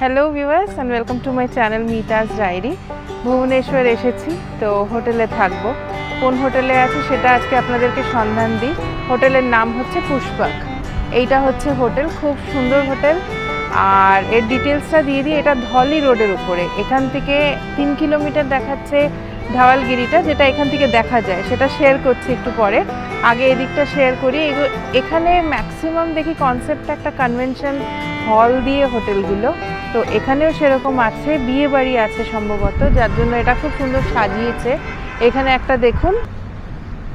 Hello viewers and welcome to my channel Mita's diary. Bhubaneswar এসেছি, তো হোটেলে থাকবো। কোন হোটেলে আছি সেটা আজকে আপনাদেরকে সন্ধান দিই। হোটেলের নাম হচ্ছে পুষ্পক। এইটা হচ্ছে হোটেল, খুব সুন্দর হোটেল। আর এর ডিটেলসটা দিয়ে দিই। এটা ধলি রোডের উপরে, এখান থেকে 3 কিলোমিটার দেখাচ্ছে ধাওয়ালগিরিটা, যেটা এখান থেকে দেখা যায়, সেটা শেয়ার করছি একটু পরে। আগে এদিকটা শেয়ার করি। এখানে ম্যাক্সিমাম দেখি কনসেপ্টটা একটা কনভেনশন হল দিয়ে হোটেলগুলো, তো এখানেও সেরকম আছে। বিয়ে বাড়ি আছে সম্ভবত, যার জন্য এটা খুব সুন্দর সাজিয়েছে। এখানে একটা দেখুন,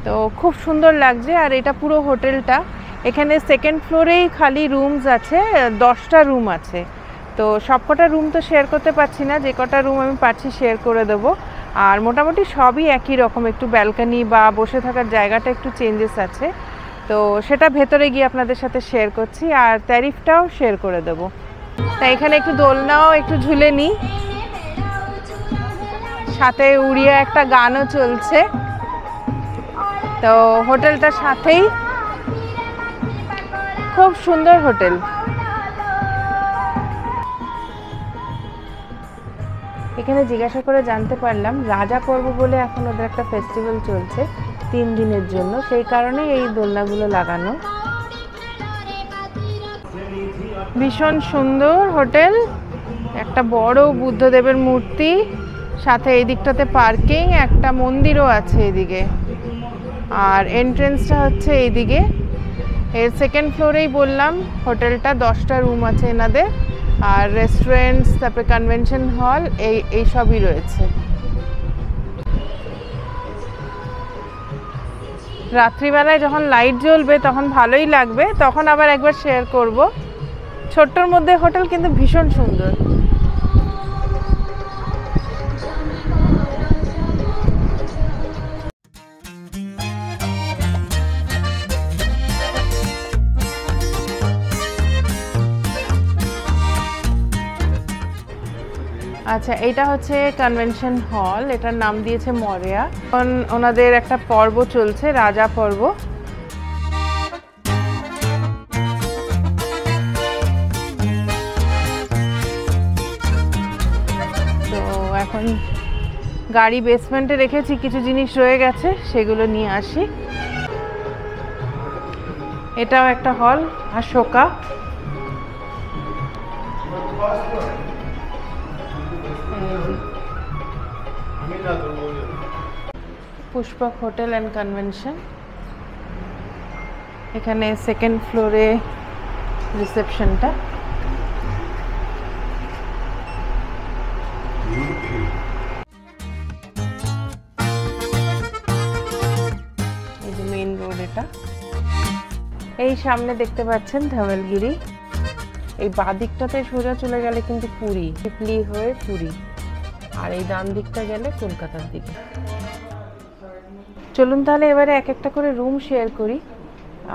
তো খুব সুন্দর লাগছে। আর এটা পুরো হোটেলটা, এখানে সেকেন্ড ফ্লোরেই খালি রুমস আছে, 10টা রুম আছে। তো সবকটা রুম তো শেয়ার করতে পারছি না, যে কটা রুম আমি পারছি শেয়ার করে দেবো। আর মোটামুটি সবই একই রকম, একটু ব্যালকনি বা বসে থাকার জায়গাটা একটু চেঞ্জেস আছে। তো সেটা ভেতরে গিয়ে আপনাদের সাথে শেয়ার করছি, আর ট্যারিফটাও শেয়ার করে দেবো। তাই এখানে একটু দোলনাও একটু ঝুলে নিই, সাথে উড়িয়া একটা গানও চলছে। তো হোটেলটার সাথেই, খুব সুন্দর হোটেল। এখানে জিজ্ঞাসা করে জানতে পারলাম রাজা পর্ব বলে এখন ওদের একটা ফেস্টিভ্যাল চলছে 3 দিনের জন্য, সেই কারণেই এই দোলনাগুলো লাগানো। ভীষণ সুন্দর হোটেল, একটা বড় বুদ্ধদেবের মূর্তি, সাথে এই দিকটাতে পার্কিং, একটা মন্দিরও আছে এদিকে। আর এন্ট্রেন্সটা হচ্ছে এইদিকে। এর সেকেন্ড ফ্লোরেই বললাম হোটেলটা, 10টা রুম আছে এনাদের। আর রেস্টুরেন্টস, তারপরে কনভেনশন হল, এই সবই রয়েছে। রাত্রিবেলায় যখন লাইট জ্বলবে তখন ভালোই লাগবে, তখন আবার একবার শেয়ার করব। ছোট্টর মধ্যে হোটেল, কিন্তু ভীষণ সুন্দর। আচ্ছা, এটা হচ্ছে কনভেনশন হল, এটার নাম দিয়েছে মরিয়া। ওনাদের একটা পর্ব চলছে, রাজা পর্ব। তো এখন গাড়ি বেসমেন্টে রেখেছি, কিছু জিনিস রয়ে গেছে, সেগুলো নিয়ে আসি। এটাও একটা হল, অশোকা। পুষ্পক হোটেল অ্যান্ড কনভেনশন। এখানে সেকেন্ড ফ্লোরে রিসেপশনটা। এই যে মেইন রোড, এটা এই সামনে দেখতে পাচ্ছেন ধাওয়ালগিরি। এই বাঁ দিকটাতে সোজা চলে গেলে কিন্তু পুরী, পিপলি হয়ে পুরী। আর এই ডান দিকটা গেলে কলকাতার দিকে। চলুন তাহলে এবারে এক একটা করে রুম শেয়ার করি।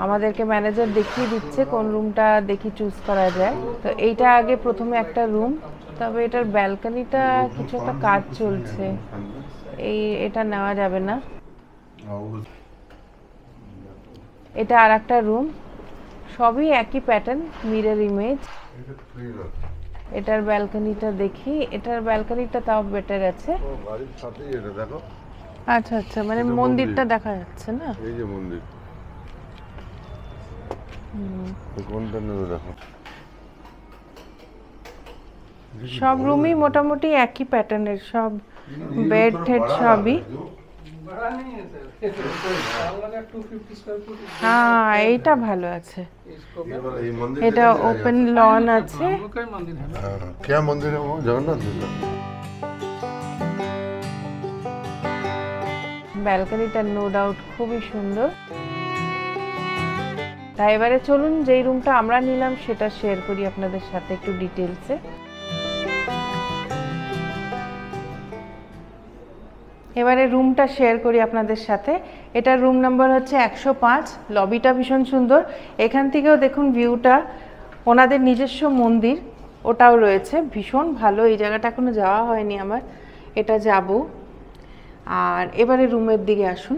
আমাদেরকে ম্যানেজার দেখিয়ে দিচ্ছে কোন রুমটা দেখি চুজ করা যায়। তো এইটা আগে প্রথমে একটা রুম, তবে এটার ব্যালকনিটা কিছু একটা কাজ চলছে, এটা নেওয়া যাবে না। এটা আর একটা রুম, সবই একই প্যাটার্ন, মিরর ইমেজ। এটার ব্যালকনিটা দেখি, এটার ব্যালকনিটা তাও বেটার আছে। আচ্ছা আচ্ছা, মানে মন্দিরটা দেখা যাচ্ছে না? এই যে মন্দির, কোনটা নেবে দেখো। সব রুমই মোটামুটি একই প্যাটার্নের, সব বেড টেড সবই। হ্যাঁ, এইটা ভালো আছে। এটা ওপেন লন আছে। ব্যালকনিটা নো ডাউট খুবই সুন্দর। তাই এবারে চলুন যেই রুমটা আমরা নিলাম সেটা শেয়ার করি আপনাদের সাথে একটু ডিটেলসে। এবারে রুমটা শেয়ার করি আপনাদের সাথে। এটার রুম নাম্বার হচ্ছে 105। লবিটা ভীষণ সুন্দর। এখান থেকেও দেখুন ভিউটা, ওনাদের নিজস্ব মন্দির ওটাও রয়েছে, ভীষণ ভালো। এই জায়গাটা এখনো যাওয়া হয়নি আমার, এটা যাব। আর এবারে রুমের দিকে আসুন।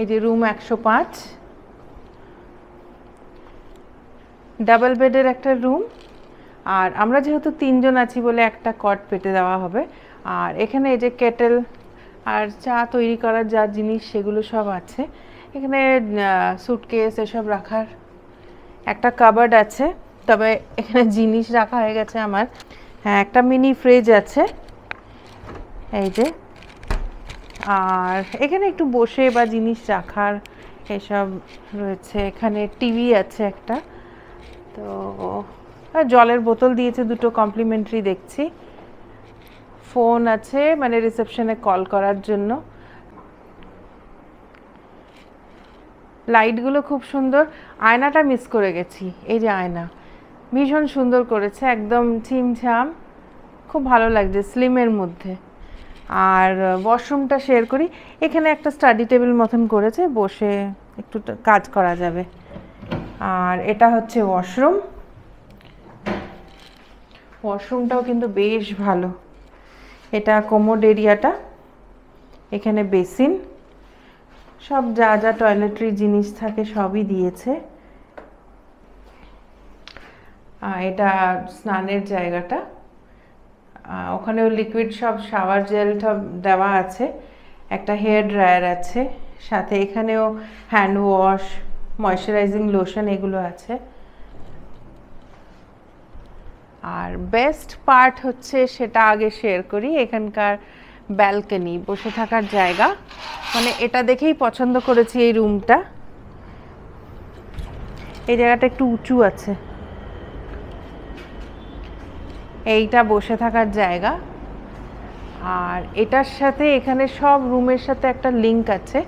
এই যে রুম 105, ডাবল বেডের একটা রুম, আর আমরা যেহেতু 3 জন আছি বলে একটা কট পেতে দেওয়া হবে। আর এখানে এই যে কেটেল আর চা তৈরি করার যা জিনিস সেগুলো সব আছে। এখানে সুটকেস এসব রাখার একটা কাবার্ড আছে, তবে এখানে জিনিস রাখা হয়ে গেছে আমার। হ্যাঁ, একটা মিনি ফ্রিজ আছে এই যে। আর এখানে একটু বসে বা জিনিস রাখার এসব রয়েছে। এখানে টিভি আছে একটা, তো জলের বোতল দিয়েছে দুটো কমপ্লিমেন্টারি দেখছি। ফোন আছে মানে রিসেপশনে কল করার জন্য। লাইটগুলো খুব সুন্দর। আয়নাটা মিস করে গেছি, এই যে আয়না ভীষণ সুন্দর করেছে, একদম ছিমছাম, খুব ভালো লাগছে স্লিমের মধ্যে। আর ওয়াশরুমটা শেয়ার করি, এখানে একটা স্টাডি টেবিল মতন করেছে, বসে একটু কাজ করা যাবে। আর এটা হচ্ছে ওয়াশরুম। ওয়াশরুমটাও কিন্তু বেশ ভালো। এটা কোমোড এরিয়াটা, এখানে বেসিন, সব যা যা টয়লেটরি জিনিস থাকে সবই দিয়েছে। এটা স্নানের জায়গাটা, ওখানেও লিকুইড সব শাওয়ার জেল সব দেওয়া আছে। একটা হেয়ার ড্রায়ার আছে সাথে, এখানেও হ্যান্ড ওয়াশ, ময়শ্চারাইজিং লোশন এগুলো আছে। আর বেস্ট পার্ট হচ্ছে, সেটা আগে শেয়ার করি, এখানকার ব্যালকনি, বসে থাকার জায়গা। মানে এটা দেখেই পছন্দ করেছি এই রুমটা। এই জায়গাটা একটু উঁচু আছে, এইটা বসে থাকার জায়গা। আর এটার সাথে এখানে সব রুমের সাথে একটা লিঙ্ক আছে,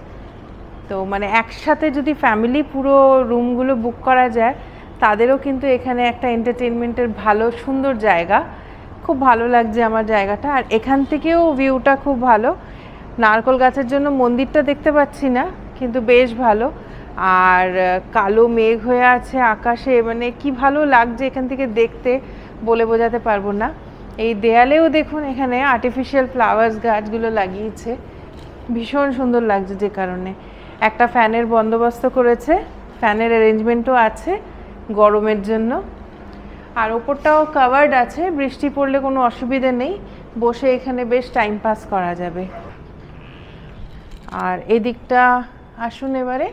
তো মানে একসাথে যদি ফ্যামিলি পুরো রুমগুলো বুক করা যায়, তাদেরও কিন্তু এখানে একটা এন্টারটেনমেন্টের ভালো সুন্দর জায়গা। খুব ভালো লাগছে আমার জায়গাটা। আর এখান থেকেও ভিউটা খুব ভালো। নারকেল গাছের জন্য মন্দিরটা দেখতে পাচ্ছি না, কিন্তু বেশ ভালো। আর কালো মেঘ হয়ে আছে আকাশে, মানে কি ভালো লাগছে এখান থেকে দেখতে, বলে বোঝাতে পারবো না। এই দেয়ালেও দেখুন এখানে আর্টিফিশিয়াল ফ্লাওয়ার্স গাছগুলো লাগিয়েছে, ভীষণ সুন্দর লাগছে। যে কারণে একটা ফ্যানের বন্দোবস্ত করেছে, ফ্যানের অ্যারেঞ্জমেন্টও আছে গরমের জন্য। আর ওপরটাও কাভার্ড আছে, বৃষ্টি পড়লে কোনো অসুবিধে নেই, বসে এখানে বেশ টাইম পাস করা যাবে। আর এদিকটা আসুন এবারে,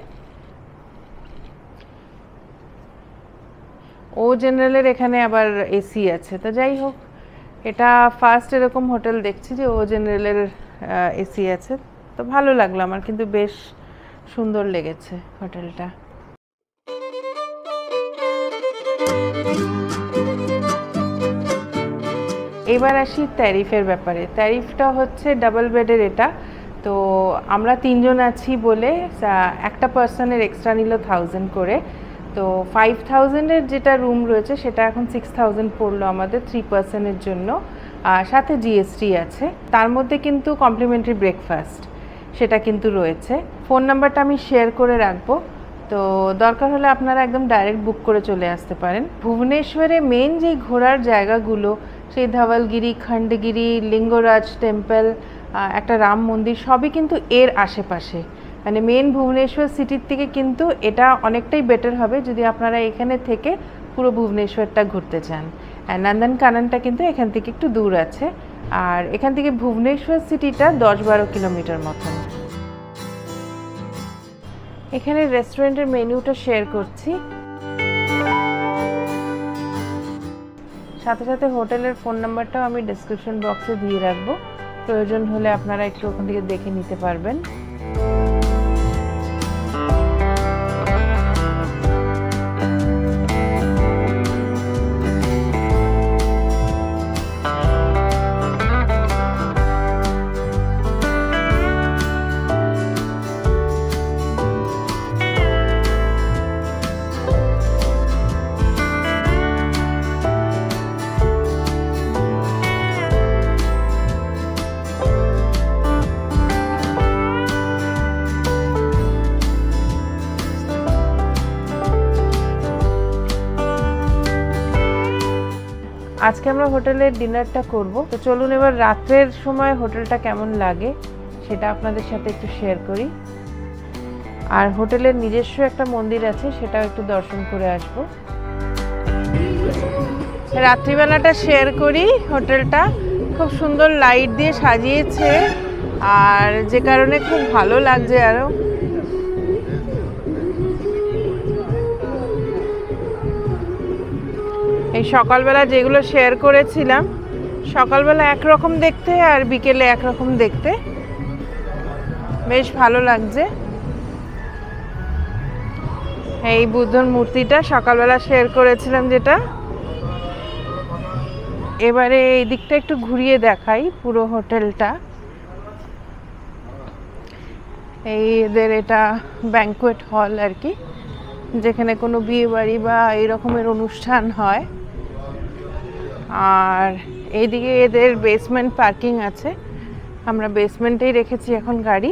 ও জেনারেলের এখানে আবার এসি আছে। তো যাই হোক, এটা ফার্স্ট এরকম হোটেল দেখছি যে ও জেনারেলের এসি আছে, তো ভালো লাগলো আমার, কিন্তু বেশ সুন্দর লেগেছে হোটেলটা। এবার আসি ট্যারিফের ব্যাপারে। ট্যারিফটা হচ্ছে ডাবল বেডের এটা, তো আমরা 3 জন আছি বলে একটা পার্সনের এক্সট্রা নিল 1000 করে। তো 5000-এর যেটা রুম রয়েছে সেটা এখন 6000 পড়লো আমাদের 3 পার্সনের জন্য। সাথে জিএসটি আছে, তার মধ্যে কিন্তু কমপ্লিমেন্টারি ব্রেকফাস্ট সেটা কিন্তু রয়েছে। ফোন নাম্বারটা আমি শেয়ার করে রাখবো, তো দরকার হলে আপনারা একদম ডাইরেক্ট বুক করে চলে আসতে পারেন। ভুবনেশ্বরে মেন যে ঘোরার জায়গাগুলো, সেই ধওয়ালগিরি, খণ্ডগিরি, লিঙ্গরাজ টেম্পল, একটা রাম মন্দির, সবই কিন্তু এর আশেপাশে। মানে মেন ভুবনেশ্বর সিটির থেকে কিন্তু এটা অনেকটাই বেটার হবে যদি আপনারা এখানে থেকে পুরো ভুবনেশ্বরটা ঘুরতে চান। আর নন্দনকাননটা কিন্তু এখান থেকে একটু দূর আছে, আর এখান থেকে ভুবনেশ্বর সিটিটা 10-12 কিলোমিটার মতন। এখানে রেস্টুরেন্টের মেনুটা শেয়ার করছি, সাথে সাথে হোটেলের ফোন নাম্বারটাও আমি ডেসক্রিপশন বক্সে দিয়ে রাখবো, প্রয়োজন হলে আপনারা একটু ওখান থেকে দেখে নিতে পারবেন। আজকে আমরা হোটেলের ডিনারটা করব, তো চলুন এবার রাতের সময় হোটেলটা কেমন লাগে সেটা আপনাদের সাথে একটু শেয়ার করি। আর হোটেলের নিজস্ব একটা মন্দির আছে, সেটাও একটু দর্শন করে আসবো। রাত্রিবেলাটা শেয়ার করি। হোটেলটা খুব সুন্দর লাইট দিয়ে সাজিয়েছে, আর যে কারণে খুব ভালো লাগছে আরো। এই সকালবেলা যেগুলো শেয়ার করেছিলাম, সকালবেলা একরকম দেখতে আর বিকেলে একরকম দেখতে, বেশ ভালো লাগছে। এই বুদ্ধর মূর্তিটা সকালবেলা শেয়ার করেছিলাম যেটা। এবারে এই দিকটা একটু ঘুরিয়ে দেখাই পুরো হোটেলটা। এই এদের এটা ব্যাংকুয়েট হল আর কি, যেখানে কোনো বিয়ে বাড়ি বা এই রকমের অনুষ্ঠান হয়। আর এইদিকে এদের বেসমেন্ট পার্কিং আছে, আমরা বেসমেন্টেই রেখেছি এখন গাড়ি।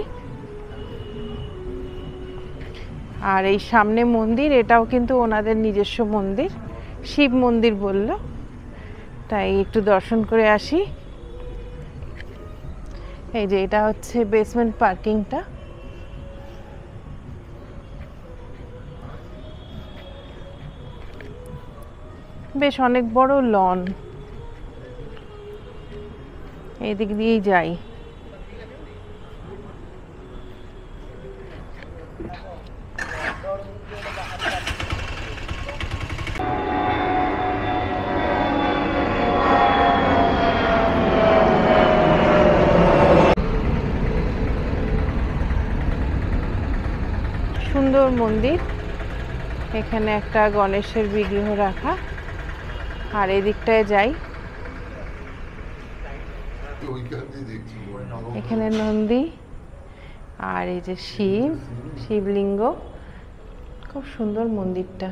আর এই সামনে মন্দির, এটাও কিন্তু ওনাদের নিজস্ব মন্দির, শিব মন্দির বলল, তাই একটু দর্শন করে আসি। এই যে এটা হচ্ছে বেসমেন্ট পার্কিংটা। বেশ অনেক বড় লন, এই দিক দিয়েই যাই। সুন্দর মন্দির, এখানে একটা গণেশের বিগ্রহ রাখা। আর এই দিকটায় যাই, এখানে নন্দী আর এই যে শিবলিঙ্গ, খুব সুন্দর মন্দিরটা।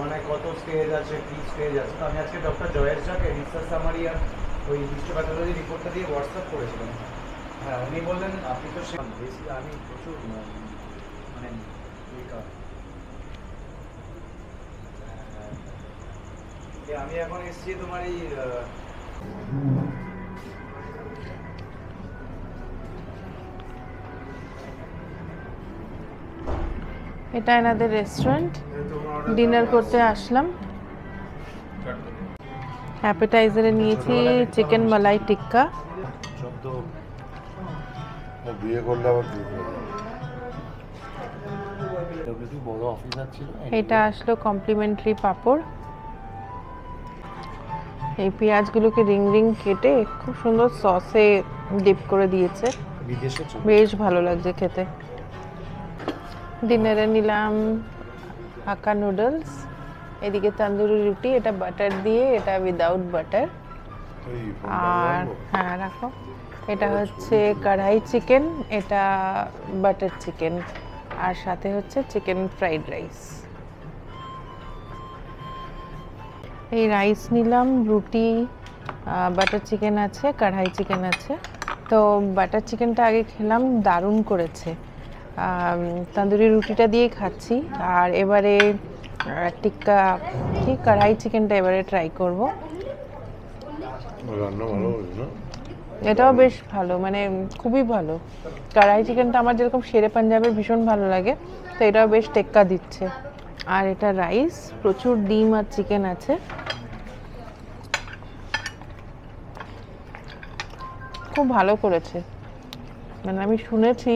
মানে কত স্টেজ আছে, কি স্টেজ আছে। আমি আজকে ডক্টর জয়েশ ঝাকে রিসার্চ সামারি আর ওই হিস্টোপ্যাথোলজি রিপোর্টটা দিয়ে হোয়াটসঅ্যাপ করেছিলাম। হ্যাঁ, উনি বললেন আপনি তো আমি প্রচুর মানে আমি এখন এসেছি তোমার এই এটা এনাদের রেস্টুরেন্ট, ডিনার করতে আসলাম। অ্যাপেটাইজারে নিয়েছি চিকেন মালাই টিক্কা। এটা আসলো কমপ্লিমেন্টারি পাঁপড়। এই পেঁয়াজগুলোকে রিং রিং কেটে খুব সুন্দর সসে ডিপ করে দিয়েছে, বেশ ভালো লাগছে খেতে। ডিনারে নিলাম হাক্কা নুডলস, এদিকে তন্দুরি রুটি, এটা বাটার দিয়ে, এটা উইদাউট বাটার। আর হ্যাঁ রাখো, এটা হচ্ছে কড়াই চিকেন, এটা বাটার চিকেন, আর সাথে হচ্ছে চিকেন ফ্রাইড রাইস। এই রাইস নিলাম, রুটি, বাটার চিকেন আছে, কড়াই চিকেন আছে। তো বাটার চিকেনটা আগে খেলাম, দারুণ করেছে। তন্দুরি রুটিটা দিয়েই খাচ্ছি। আর এবারে টিক্কা কি কড়াই চিকেনটা এবারে ট্রাই করব। এটাও বেশ ভালো, মানে খুবই ভালো। কড়াই চিকেনটা আমার যেরকম শেরে পাঞ্জাবের ভীষণ ভালো লাগে, তো এটাও বেশ টেক্কা দিচ্ছে। আর এটা রাইস, প্রচুর ডিম আর চিকেন আছে। খুব ভালো করেছে, মানে আমি শুনেছি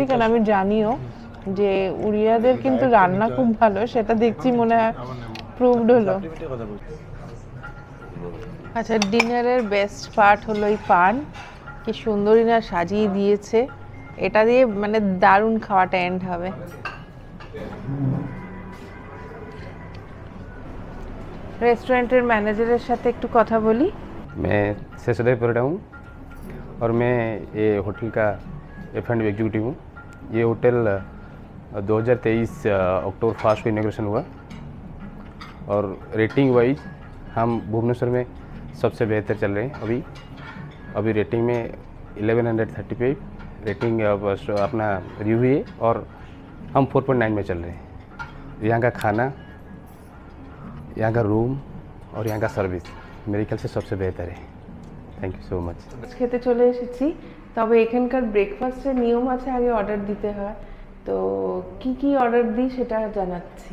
কেন আমি জানিও যে উড়িয়াদের কিন্তু রান্না খুব ভালো, সেটা দেখছি মনে হয় প্রুভড হলো। আচ্ছা, ডিনারের বেস্ট পার্ট হলো এই পান, কি সুন্দরই না সাজিয়ে দিয়েছে। এটা দিয়ে মানে দারুণ খাওয়াটা এন্ড হবে। रेस्टोरेंटेर मैनेजर साथे एकटू कथा बोली। मैं शेषदेव परिडा हूँ और मैं ये होटल का F&B एग्जीक्यूटिव हूँ। ये होटल 2023 अक्टूबर 1 को इनॉग्रेशन हुआ और रेटिंग वाइज हम भुवनेश्वर में सबसे बेहतर चल रहे हैं। अभी रेटिंग में 1135 रेटिंग अपना रिव्यू है और हम 4.9 में चल रहे हैं। यहाँ का खाना, यहाँ का रूम और यहाँ का सर्विस मेरे ख्याल से सबसे बेहतर है। Thank you so much. খেতে চলে এসেছি। তবে এখানকার ব্রেকফাস্টের নিয়ম আছে, আগে অর্ডার দিতে হয়। তো কি কি অর্ডার দিই সেটা জানাচ্ছি।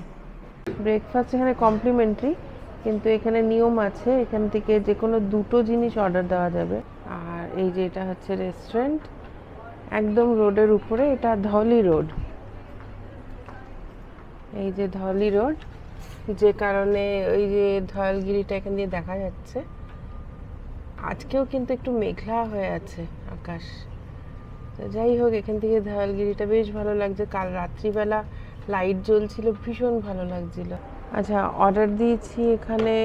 ব্রেকফাস্ট এখানে কমপ্লিমেন্টারি, কিন্তু এখানে নিয়ম আছে, এখান থেকে যে কোনো 2টো জিনিস অর্ডার দেওয়া যাবে। আর এই যে এটা হচ্ছে রেস্টুরেন্ট, একদম রোডের উপরে, এটা ধওলি রোড। এই যে ধওলি রোড, যে কারণে ওই যে ধওলগিরিটা এখান দিয়ে দেখা যাচ্ছে। আজকেও কিন্তু একটু মেঘলা হয়ে আছে আকাশ। তো যাই হোক, এখান থেকে ধওলগিরিটা বেশ ভালো লাগছে। কাল রাত্রিবেলা লাইট জ্বলছিল, ভীষণ ভালো লাগছিল। আচ্ছা, অর্ডার দিয়েছি এখানে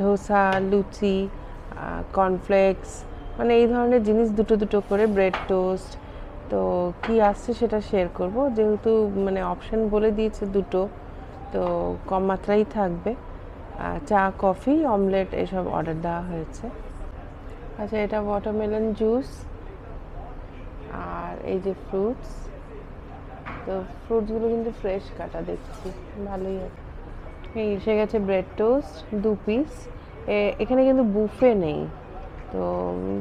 ধোসা, লুচি, কর্নফ্লেক্স, মানে এই ধরনের জিনিস 2টো করে, ব্রেড টোস্ট। তো কি আসছে সেটা শেয়ার করব, যেহেতু মানে অপশন বলে দিয়েছে 2টো, তো কম মাত্রাই থাকবে। চা, কফি, অমলেট এসব অর্ডার দেওয়া হয়েছে। আচ্ছা, এটা ওয়াটারমেলন জুস, আর এই যে ফ্রুটস। তো ফ্রুটসগুলো কিন্তু ফ্রেশ কাটা দেখছি, ভালোই আছে। এই এসে গেছে ব্রেড টোস্ট 2 পিস। এখানে কিন্তু বুফে নেই, তো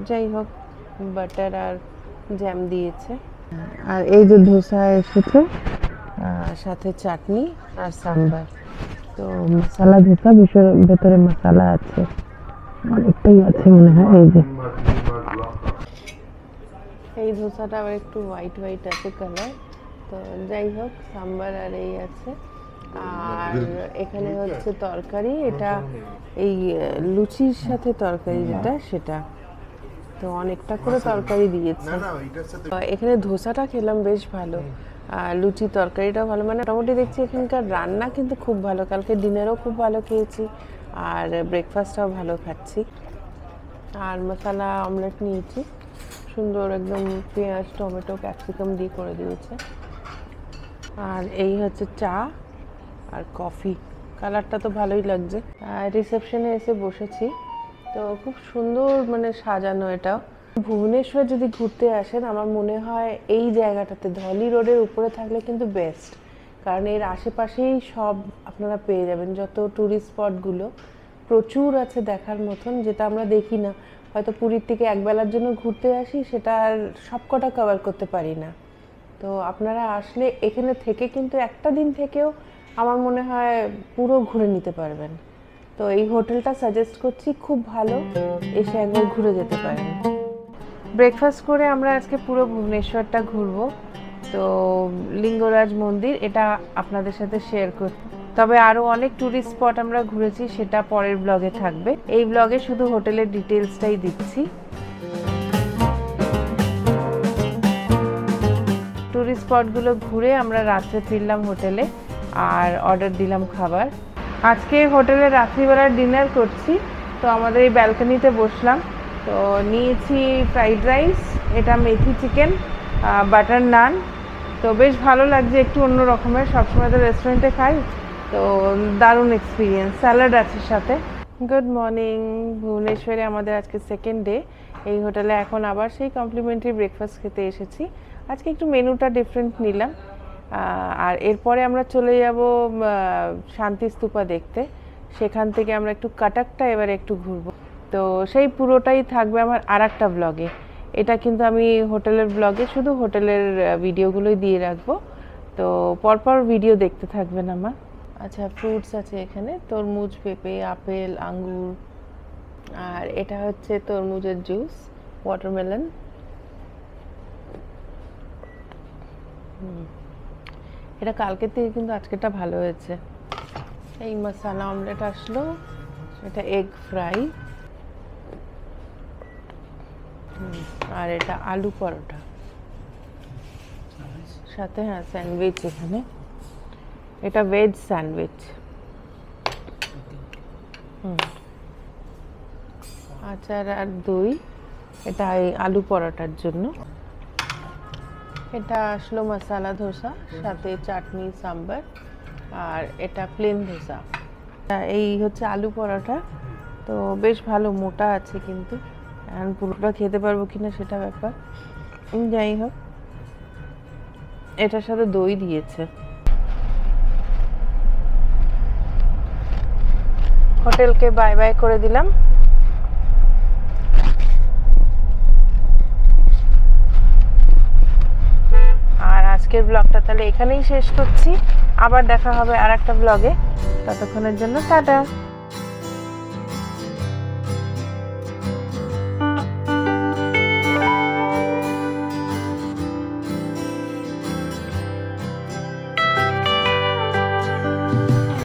যাই হোক বাটার আর জ্যাম দিয়েছে। আর এই যে ধোসা এসেছে, সাথে চাটনি আর সাম্বার। তো মশলা ধোসা, ভেতরে মশলা আছে, অনেকটাই আছে মনে হয়। এই যে এই ধোসাটা আবার একটু হোয়াইট হোয়াইট আছে কালার। তো যাই হোক, সাম্বার আর এই আছে। আর এখানে হচ্ছে তরকারি, এটা এই লুচির সাথে তরকারি যেটা সেটা, তো অনেকটা করে তরকারি দিয়েছে। এখানে ধোসাটা খেলাম বেশ ভালো, আর লুচি তরকারিটাও ভালো, মানে মোটামুটি দেখছি এখানকার রান্না কিন্তু খুব ভালো। কালকে ডিনারও খুব ভালো খেয়েছি, আর ব্রেকফাস্টটাও ভালো খাচ্ছি। আর মশলা অমলেট নিয়েছি, সুন্দর একদম পেঁয়াজ, টমেটো, ক্যাপসিকাম দিয়ে করে দিয়েছে। আর এই হচ্ছে চা আর কফি, কালারটা তো ভালোই লাগছে। রিসেপশনে এসে বসেছি, তো খুব সুন্দর মানে সাজানো। এটাও ভুবনেশ্বর যদি ঘুরতে আসেন, আমার মনে হয় এই জায়গাটাতে ধওলি রোডের উপরে থাকলে কিন্তু বেস্ট, কারণ এর আশেপাশেই সব আপনারা পেয়ে যাবেন। যত ট্যুরিস্ট স্পটগুলো প্রচুর আছে দেখার মতন, যেটা আমরা দেখি না। হয়তো পুরীর থেকে একবেলার জন্য ঘুরতে আসি, সেটা আর সবকটা কভার করতে পারি না। তো আপনারা আসলে এখানে থেকে কিন্তু একটা দিন থেকেও আমার মনে হয় পুরো ঘুরে নিতে পারবেন। তো এই হোটেলটা সাজেস্ট করছি, খুব ভালো, এসে একবার ঘুরে যেতে পারেন। ব্রেকফাস্ট করে আমরা আজকে পুরো ভুবনেশ্বরটা ঘুরবো। তো লিঙ্গরাজ মন্দির এটা আপনাদের সাথে শেয়ার করব, তবে আরও অনেক ট্যুরিস্ট স্পট আমরা ঘুরেছি, সেটা পরের ব্লগে থাকবে। এই ব্লগে শুধু হোটেলের ডিটেলসটাই দিচ্ছি। ট্যুরিস্ট স্পটগুলো ঘুরে আমরা রাত্রে ফিরলাম হোটেলে, আর অর্ডার দিলাম খাবার। আজকে হোটেলে রাত্রিবেলার ডিনার করছি, তো আমাদের এই ব্যালকনিতে বসলাম। তো নিয়েছি ফ্রাইড রাইস, এটা মেথি চিকেন, বাটার নান। তো বেশ ভালো লাগছে, একটু অন্য রকমের, সবসময় তো রেস্টুরেন্টে খাই, তো দারুণ এক্সপিরিয়েন্স। স্যালাড আছে সাথে। গুড মর্নিং, ভুবনেশ্বরে আমাদের আজকে সেকেন্ড ডে। এই হোটেলে এখন আবার সেই কমপ্লিমেন্টারি ব্রেকফাস্ট খেতে এসেছি। আজকে একটু মেনুটা ডিফারেন্ট নিলাম। আর এরপরে আমরা চলে যাব শান্তি স্তূপা দেখতে, সেখান থেকে আমরা একটু কাটাকটা এবারে একটু ঘুরবো। তো সেই পুরোটাই থাকবে আমার আরেকটা ব্লগে। এটা কিন্তু আমি হোটেলের ব্লগে শুধু হোটেলের ভিডিওগুলোই দিয়ে রাখবো, তো পরপর ভিডিও দেখতে থাকবেন আমার। আচ্ছা, ফ্রুটস আছে এখানে, তরমুজ, পেঁপে, আপেল, আঙ্গুর, আর এটা হচ্ছে তরমুজের জুস, ওয়াটারমেলন। এটা কালকের থেকে কিন্তু আজকেটা ভালো হয়েছে। এই মশলা অমলেট আসলো, এটা এগ ফ্রাই, আর এটা আলু পরোটা সাথে, হ্যাঁ স্যান্ডউইচ এখানে, এটা ভেজ স্যান্ডউইচ। আচার আর দই, এটা এই আলু পরোটার জন্য। এটা আসলো মশলা ধোসা, সাথে চাটনি, সাম্বার, আর এটা প্লেন ধোসা। এই হচ্ছে আলু পরোটা, তো বেশ ভালো মোটা আছে, কিন্তু এখন পুরোটা খেতে পারবো কিনা সেটা ব্যাপার। যাই হোক, এটার সাথে দই দিয়েছে। হোটেলকে বাই বাই করে দিলাম। আজকের ব্লগটা তাহলে এখানেই শেষ করছি। আবার দেখা হবে আর একটা ব্লগে, ততক্ষণের জন্য টাটা।